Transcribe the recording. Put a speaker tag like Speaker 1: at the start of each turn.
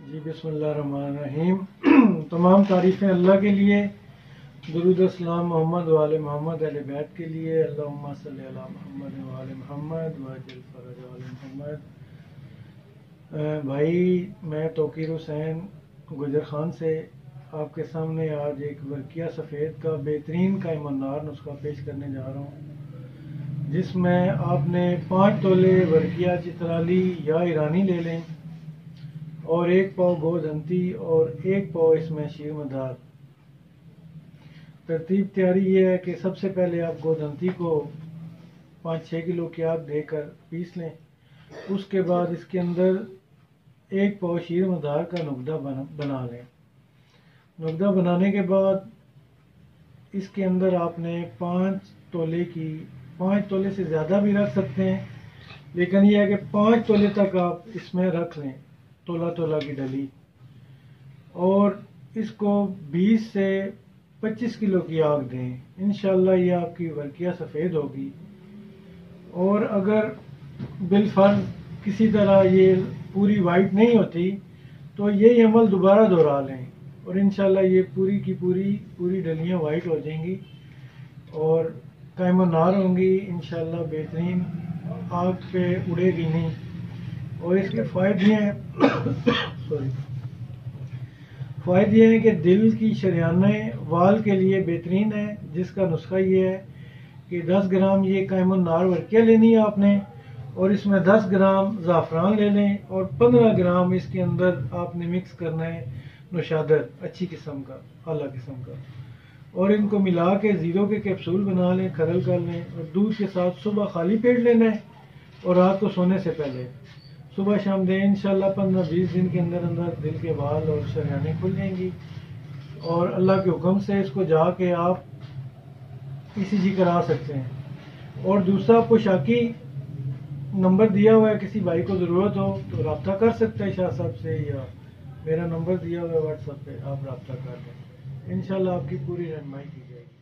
Speaker 1: जी बिस्मिल्लाहिर्रहमानिर्रहीम। तमाम तारीफ़ें अल्लाह के लिए, दुरूद अस्सलाम मोहम्मद वाले मोहम्मद अहले बैत के लिए। अल्लाहुम्मा सल्ली अला मोहम्मद वाले मोहम्मद वअज्जिल फ़रज वाले मोहम्मद। भाई मैं तौकीर हुसैन गुजर खान से आपके सामने आज एक वर्किया सफ़ेद का बेहतरीन कायमनार नुस्खा पेश करने जा रहा हूँ, जिसमें आपने 5 तोले वर्किया चित्राली या ईरानी ले लें और 1 पाव गोधंती और 1 पाव इसमें शीर मदार। तरतीब तैयारी ये है कि सबसे पहले आप गोधंती को 5-6 किलो की आग देकर पीस लें। उसके बाद इसके अंदर 1 पाव शीर मदार का नुकदा बना लें। नुकदा बनाने के बाद इसके अंदर आपने 5 तोले से ज़्यादा भी रख सकते हैं, लेकिन यह है कि 5 तोले तक आप इसमें रख लें, तोला तोला की डली। और इसको 20 से 25 किलो की आग दें। इंशाल्लाह ये आपकी वर्किया सफ़ेद होगी। और अगर बिलफर्ज किसी तरह ये पूरी वाइट नहीं होती तो यही अमल दोबारा दोहरा लें और इंशाल्लाह ये पूरी की पूरी डलियाँ वाइट हो जाएंगी और कायमनार होंगी इंशाल्लाह बेहतरीन, आग पे उड़ेगी नहीं। और इसके फ़ायदे हैं फ़ायदे हैं कि दिल की शरियानें वाल के लिए बेहतरीन है, जिसका नुस्खा ये है कि 10 ग्राम ये कायमनार वर्किया लेनी है आपने और इसमें 10 ग्राम ज़ाफ़रान ले लें और 15 ग्राम इसके अंदर आपने मिक्स करना है नौशादर अच्छी किस्म का, आला किस्म का, और इनको मिला के 0 के कैप्सूल बना लें, खरल कर लें और दूध के साथ सुबह खाली पेट लेना है और रात को सोने से पहले सुबह शाम दें। इंशाल्लाह 15-20 दिन के अंदर अंदर दिल के बाल और शरियानें खुल जाएंगी और अल्लाह के हुक्म से इसको जाके आप ECG करा सकते हैं। और दूसरा पोशाकी नंबर दिया हुआ है, किसी भाई को ज़रूरत हो तो रब्ता कर सकते हैं शाह साहब से, या मेरा नंबर दिया हुआ है व्हाट्सएप पे, आप रब्ता कर लें। इंशाल्लाह आपकी पूरी रहनुमाई की जाएगी।